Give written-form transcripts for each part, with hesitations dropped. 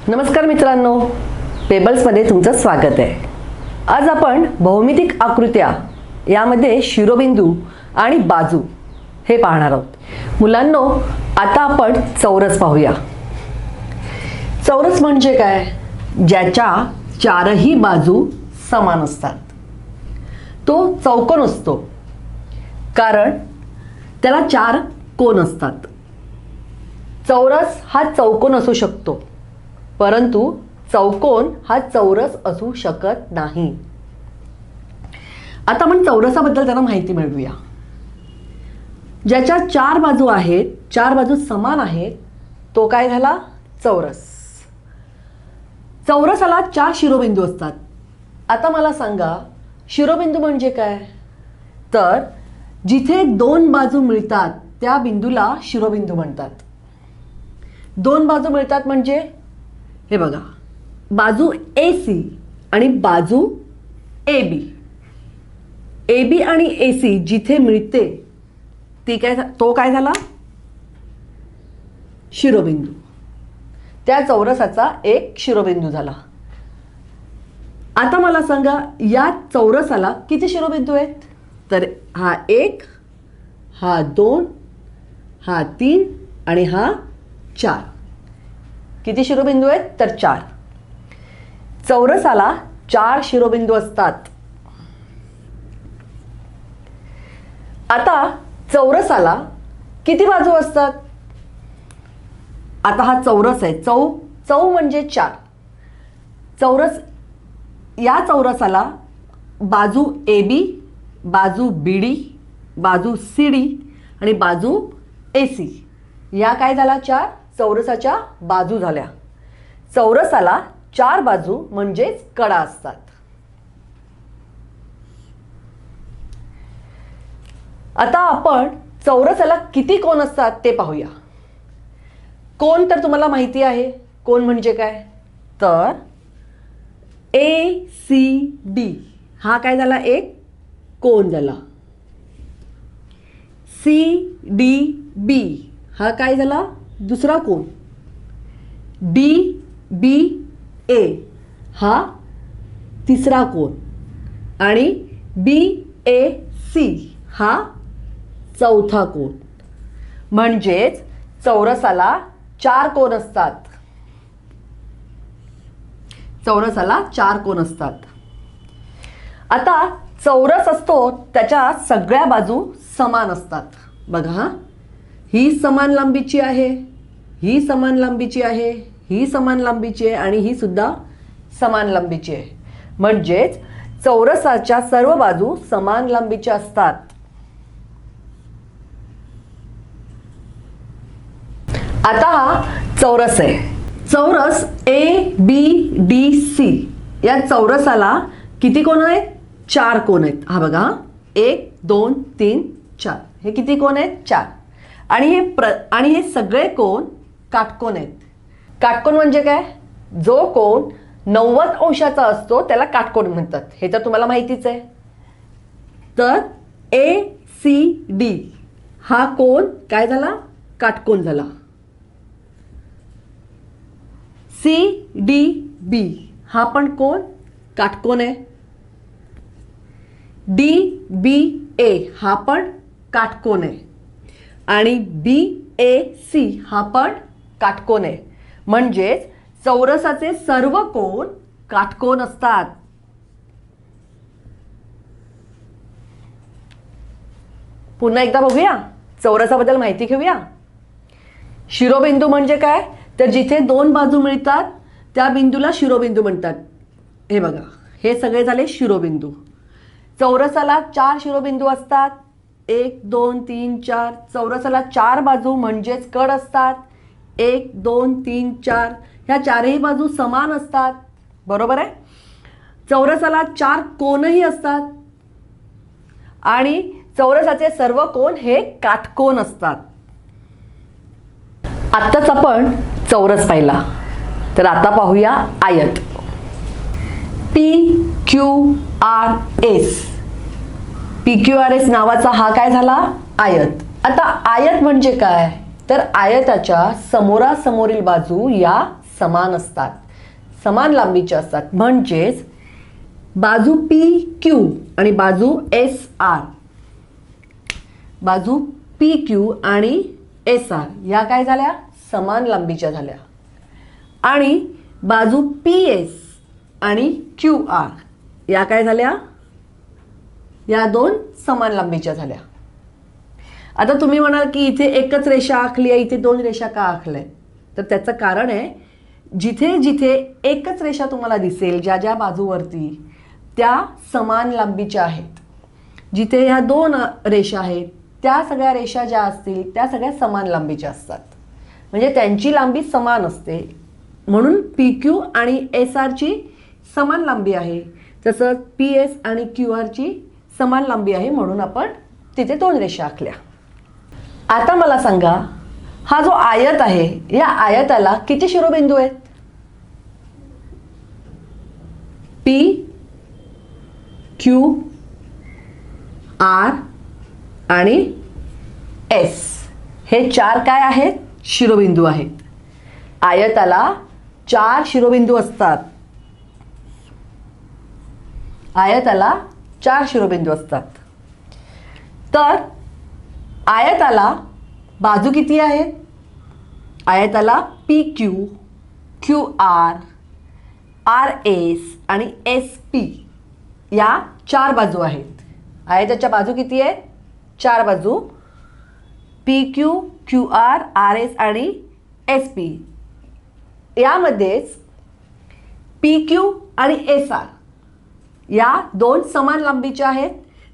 नमस्कार मित्रांनो, पेबल्समध्ये तुमचं स्वागत आहे. आज आपण भौमितिक आकृत्या यामध्ये शिरोबिंदू आणि बाजू हे पाहणार आहोत. मुलांनो, आता आपण चौरस पाहूया. चौरस म्हणजे काय? ज्याच्या चारही बाजू समान असतात. तो चौकोन असतो कारण त्याला चार कोन असतात. चौरस हा चौकोन असू शकतो, परंतु चौकोन हा चौरस असू शकत नाही. आता आपण चौरसाबद्दल जरा माहिती मिळवूया. ज्याच्या चार बाजू आहेत, चार बाजू समान आहेत, तो काय झाला? चौरस. चौरसाला चार शिरोबिंदू असतात. आता मला सांगा, शिरोबिंदू म्हणजे काय? तर जिथे दोन बाजू मिळतात त्या बिंदूला शिरोबिंदू म्हणतात. दोन बाजू मिळतात म्हणजे हे बघा, बाजू AC आणि बाजू AB. AB आणि AC जिथे मिळते तो काय झाला? शिरोबिंदू. त्या चौरसाचा एक शिरोबिंदू झाला. आता मला सांगा, या चौरसाला किती शिरोबिंदू आहेत? तर हा 1, हा 2, हा 3 आणि हा 4. किती शिरोबिंदू आहेत? तर 4. चौरसाला 4 शिरोबिंदू असतात. आता चौरसाला किती बाजू असतात? आता हा चौरस आहे. चौ म्हणजे 4. चौरस, या चौरसाला बाजू AB, बाजू BD, बाजू CD आणि बाजू AC या काय झाला? 4 चौरसाच्या बाजू झाल्या. चौरसाला 4 बाजू म्हणजेच कडा असतात. आता आपण चौरसाला किती कोन असतात ते पाहूया. कोन तर तुम्हाला माहिती आहे. कोन म्हणजे काय? तर ACD हा काय झाला? एक कोन झाला. CDB हा काय झाला? दुसरा कोन. DBA हा तिसरा कोन आणि BAC हा चौथा कोन. म्हणजेच चौरसाला 4 कोन असतात. चौरसाला 4 कोन असतात. आता चौरस असतो त्याच्या सगळ्या बाजू समान असतात. बघा, ही समान लांबीची आहे, ही समान लांबीची आहे, ही समान लांबीची आहे आणि ही सुद्धा समान लांबीची आहे. म्हणजेच चौरसाच्या सर्व बाजू समान लांबीच्या असतात. आता हा चौरस आहे. चौरस ABDC या चौरसाला किती कोन आहेत? 4 कोन आहेत. हा बघा, 1 2 3 4. हे किती कोन आहेत? 4. आणि हे सगळे कोन काटकोन आहेत. काटकोन म्हणजे काय? जो कोन 90 अंशाचा असतो त्याला काटकोन म्हणतात. हे तर तुम्हाला माहितीच आहे. तर ACD हा कोन काय झाला? काटकोन झाला. CDB हा पण कोन काटकोन आहे. DBA हा पण काटकोन आहे आणि BAC हा पण काटकोन आहे. म्हणजेच चौरसाचे सर्व कोन काटकोन असतात. पुन्हा एकदा बघूया, चौरसाबद्दल माहिती घेऊया. शिरोबिंदू म्हणजे काय? तर जिथे दोन बाजू मिळतात त्या बिंदूला शिरोबिंदू म्हणतात. हे बघा, हे सगळे झाले शिरोबिंदू. चौरसाला 4 शिरोबिंदू असतात. 1 2 3 4. चौरसाला 4 बाजू म्हणजेच कड असतात. 1 2 3 4. ह्या चारही बाजू समान असतात. बरोबर आहे. चौरसाला 4 कोनही असतात आणि चौरसाचे सर्व कोन हे काटकोन असतात. आत्ताच आपण चौरस पाहिला, तर आता पाहूया आयत. PQRS. PQRS नावाचा हा काय झाला? आयत. आता आयत म्हणजे काय? तर आयताच्या समोरासमोरील बाजू या समान असतात, समान लांबीच्या असतात. म्हणजेच बाजू पी क्यू आणि बाजू एस आर, बाजू पी क्यू आणि एस आर या काय झाल्या, समान लांबीच्या झाल्या. आणि बाजू पी एस आणि क्यू आर या काय झाल्या, या दोन समान लांबीच्या झाल्या. आता तुम्ही म्हणाल की इथे एकच रेषा आखली आहे, इथे दोन रेषा का आखल्या? तर त्याचं कारण आहे, जिथे जिथे एकच रेषा तुम्हाला दिसेल, ज्या ज्या बाजूवरती त्या समान लांबीच्या आहेत. जिथे ह्या दोन रेषा आहेत त्या सगळ्या रेषा ज्या असतील त्या सगळ्या समान लांबीच्या असतात. म्हणजे त्यांची लांबी समान असते. म्हणून पी क्यू आणि एस आरची समान लांबी आहे. तसंच पी एस आणि क्यू आरची समान लांबी आहे, म्हणून आपण तिथे दोन रेषा आखल्या. आता मला सांगा, हा जो आयत आहे या आयताला किती शिरोबिंदू आहेत? पी क्यू आर आणि एस हे चार काय आहेत? शिरोबिंदू आहेत. आयताला चार शिरोबिंदू असतात. आयताला चार शिरोबिंदू असतात. तर आयताला बाजू किती आहेत? आयताला P Q, Q R, R S आणि एस पी या चार बाजू आहेत. आयताच्या बाजू किती आहेत? चार बाजू. P Q, Q R, R S आणि एस पी. यामध्येच पी क्यू आणि एस आर या दोन समान लांबीच्या आहेत,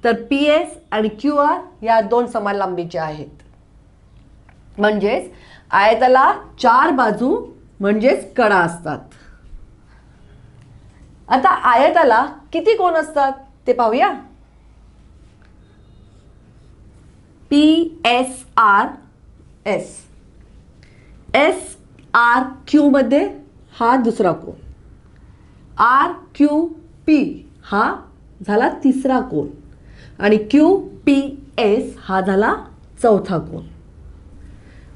तर पी एस आणि क्यू आर या दोन समान लांबीच्या आहेत. म्हणजेच आयताला चार बाजू म्हणजेच कडा असतात. आता आयताला किती कोन असतात ते पाहूया. P S R S, S R Q मध्ये हा दुसरा कोन, आर क्यू पी हा झाला तिसरा कोन आणि क्यू पी एस हा झाला चौथा कोन.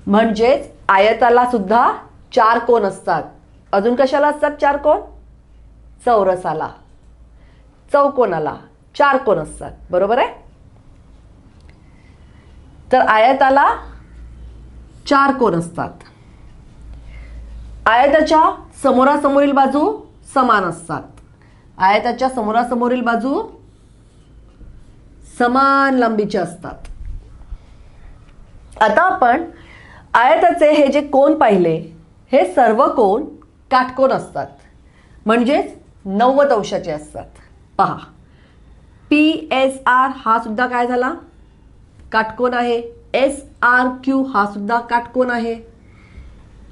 म्हणजेच आयताला सुद्धा चार कोन असतात. अजून कशाला असतात चार कोन? चौरसाला, चौकोनाला चार कोन असतात. बरोबर आहे. तर आयताला चार कोन असतात. आयताच्या समोरासमोरील बाजू समान असतात. आयताच्या समोरासमोरील बाजू समान लांबीच्या असतात. आता आपण आयताचे हे जे कोन पाहिले, हे सर्व कोन काटकोन असतात. म्हणजेच 90 अंशाचे असतात. पहा, पी एस आर हा सुद्धा काय झाला? काटकोन आहे. एस आर क्यू हा सुद्धा काटकोन आहे.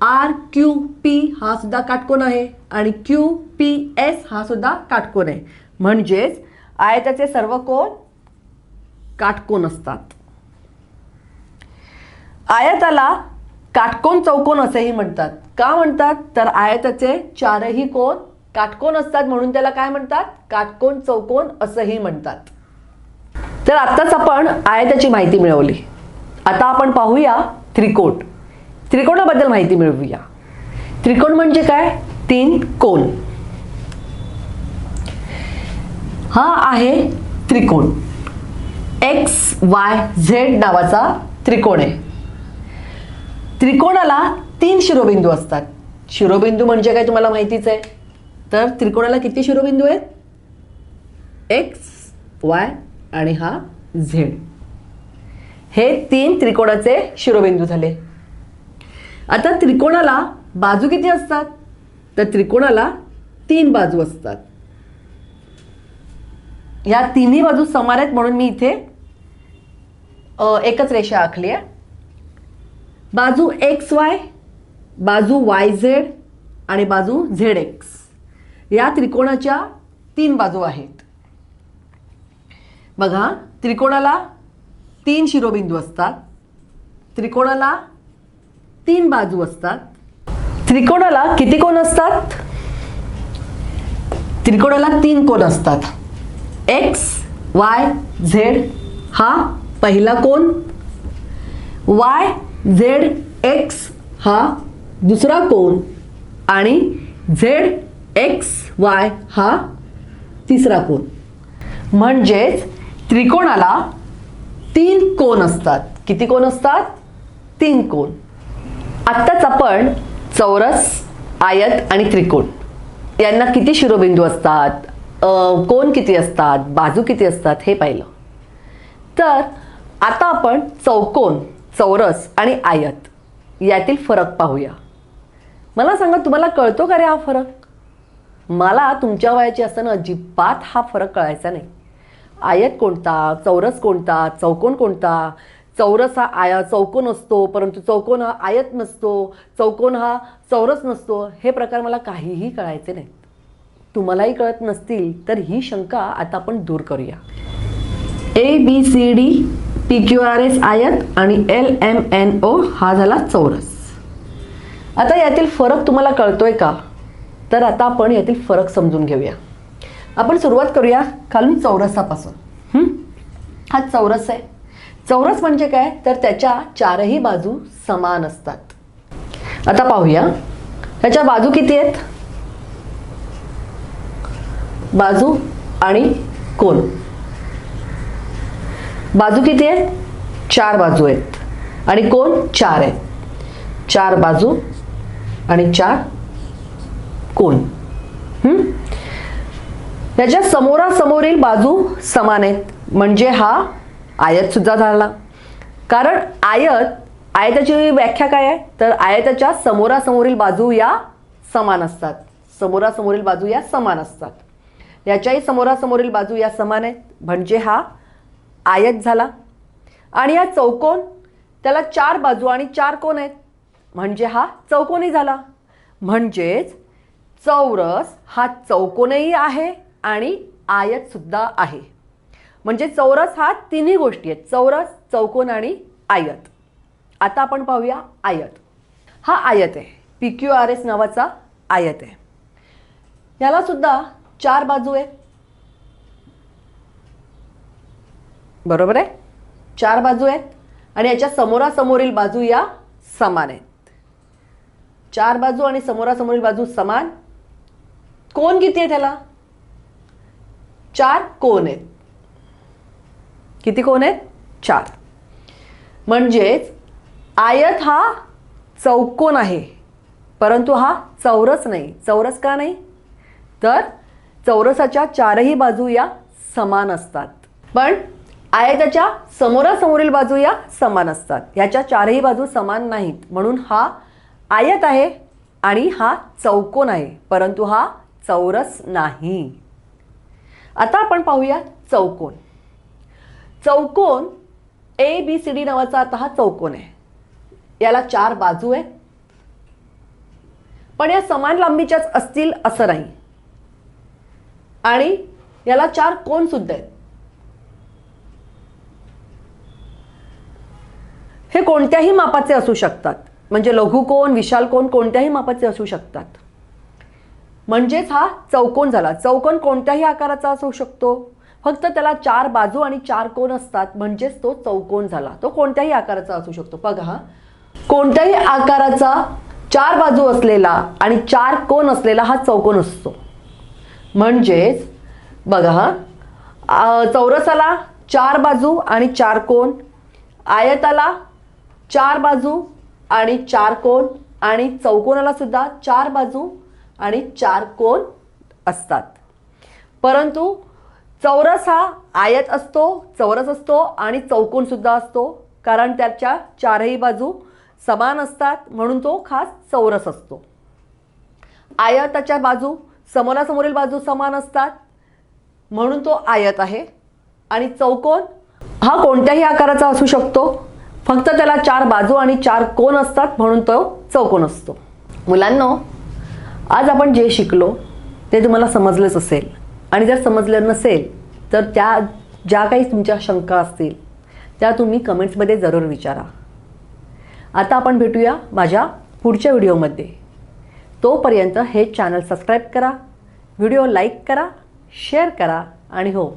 आर क्यू पी हा सुद्धा काटकोन आहे आणि क्यू पी एस हा सुद्धा काटकोन आहे. म्हणजेच आयताचे सर्व कोन काटकोन असतात. आयताला काटकोन चौकोन असेही म्हणतात. का म्हणतात? तर आयताचे चारही कोन काटकोन असतात, म्हणून त्याला काय म्हणतात? काटकोन चौकोन असंही म्हणतात. तर आत्ताच आपण आयताची माहिती मिळवली. आता आपण पाहूया त्रिकोण. त्रिकोणाबद्दल माहिती मिळवूया. त्रिकोण म्हणजे काय? तीन कोन. हा आहे त्रिकोण. एक्स वाय झेड नावाचा त्रिकोण आहे. त्रिकोणाला तीन शिरोबिंदू असतात. शिरोबिंदू म्हणजे काय तुम्हाला माहितीच आहे. तर त्रिकोणाला किती शिरोबिंदू आहेत? एक्स, वाय आणि हा झेड. हे तीन त्रिकोणाचे शिरोबिंदू झाले. आता त्रिकोणाला बाजू किती असतात? तर त्रिकोणाला तीन बाजू असतात. या तिन्ही बाजू समान आहेत, म्हणून मी इथे एकच रेषा आखली आहे. बाजू एक्स वाय, बाजू वाय झेड आणि बाजू झेड एक्स या त्रिकोणाच्या तीन बाजू आहेत. बघा, त्रिकोणाला तीन शिरोबिंदू असतात. त्रिकोणाला तीन बाजू असतात. त्रिकोणाला किती कोन असतात? त्रिकोणाला तीन कोन असतात. एक्स वाय झेड हा पहिला कोन, वाय झेड एक्स हा दुसरा कोन आणि ZXY हा तिसरा कोन. म्हणजेच त्रिकोणाला 3 कोन असतात. किती कोन असतात? 3 कोन. आत्ताच आपण चौरस, आयत आणि त्रिकोण यांना किती शिरोबिंदू असतात, कोन किती असतात, बाजू किती असतात हे पाहिलं. तर आता आपण चौकोन, चौरस आणि आयत यातील फरक पाहूया. मला सांगा, तुम्हाला कळतो का रे हा फरक? मला तुमच्या वयाची असताना अजिबात हा फरक कळायचा नाही. आयत कोणता, चौरस कोणता, चौकोन कोणता, चौरस हा चौकोन असतो परंतु चौकोन हा आयत नसतो, चौकोन हा चौरस नसतो, हे प्रकार मला काहीही कळायचे नाहीत. तुम्हालाही कळत नसतील तर ही शंका आता आपण दूर करूया. ABCD PQRS आयत आणि LMNO हा झाला चौरस. आता यातील फरक तुम्हाला कळतोय का? तर आता आपण यातील फरक समजून घेऊया. आपण सुरुवात करूया खालून चौरसापासून. हा चौरस आहे. चौरस म्हणजे काय? तर त्याच्या चारही बाजू समान असतात. आता पाहूया त्याच्या बाजू किती आहेत. बाजू आणि कोन. बाजू किती आहेत? 4 बाजू आहेत आणि कोन 4 आहेत. 4 बाजू आणि 4 कोन. याच्या समोरासमोरील बाजू समान आहेत. म्हणजे हा आयत सुद्धा झाला. कारण आयताची व्याख्या काय आहे? तर आयताच्या समोरासमोरील बाजू या समान असतात. समोरासमोरील बाजू या समान असतात. याच्याही समोरासमोरील बाजू या समान आहेत. म्हणजे हा आयत झाला. आणि हा चौकोन, त्याला 4 बाजू आणि 4 कोन आहेत. म्हणजे हा चौकोनी झाला. म्हणजेच चौरस हा चौकोनही आहे आणि आयत सुद्धा आहे. म्हणजे चौरस हा तिन्ही गोष्टी आहेत. चौरस, चौकोन आणि आयत. आता आपण पाहूया आयत. हा आयत आहे. PQRS नावाचा आयत आहे. याला सुद्धा 4 बाजू आहेत. बरोबर आहे? 4 बाजू आहेत आणि याच्या समोरासमोरील बाजू या समान आहेत. 4 बाजू आणि समोरासमोरील बाजू समान. कोन किती आहे त्याला? 4 कोन आहेत. किती कोन आहेत? 4. म्हणजेच आयत हा चौकोन आहे परंतु हा चौरस नाही. चौरस का नाही? तर चौरसाच्या 4ही बाजू या समान असतात. पण आयताच्या समोरासमोरील बाजू या समान असतात. ह्याच्या 4ही बाजू समान नाहीत. म्हणून हा आयत आहे आणि हा चौकोन आहे परंतु हा चौरस नाही. आता आपण पाहूया चौकोन. चौकोन ABCD नावाचा आता हा चौकोन आहे. याला 4 बाजू आहेत. पण या समान लांबीच्याच असतील असं नाही. आणि याला 4 कोन सुद्धा आहेत. हे कोणत्याही मापाचे असू शकतात. म्हणजे लघुकोन, विशाल कोन कोणत्याही मापाचे असू शकतात. म्हणजेच हा चौकोन झाला. चौकोन कोणत्याही आकाराचा असू शकतो. फक्त त्याला 4 बाजू आणि 4 कोन असतात. म्हणजेच तो चौकोन झाला. तो कोणत्याही आकाराचा असू शकतो. बघा हा, कोणत्याही आकाराचा 4 बाजू असलेला आणि 4 कोन असलेला हा चौकोन असतो. म्हणजेच बघा हा, चौरसाला 4 बाजू आणि 4 कोन, आयताला 4 बाजू आणि 4 कोन आणि चौकोनाला सुद्धा 4 बाजू आणि 4 कोन असतात. परंतु चौरस हा आयत असतो, चौरस असतो आणि चौकोन सुद्धा असतो. कारण त्याच्या 4ही बाजू समान असतात म्हणून तो खास चौरस असतो. आयताच्या बाजू समोरासमोरील बाजू समान असतात म्हणून तो आयत आहे. आणि चौकोन हा कोणत्याही आकाराचा असू शकतो. फक्त त्याला 4 बाजू आणि 4 कोन असतात म्हणून तो चौकोन असतो. मुलांनो, आज आपण जे शिकलो ते तुम्हाला समजलंच असेल. आणि जर समजलं नसेल तर त्या ज्या काही तुमच्या शंका असतील त्या तुम्ही कमेंट्समध्ये जरूर विचारा. आता आपण भेटूया माझ्या पुढच्या व्हिडिओमध्ये. तोपर्यंत हे चॅनल सबस्क्राईब करा, व्हिडिओ लाईक करा, शेअर करा आणि हो,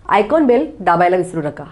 आयकॉन बेल दाबायला विसरू नका.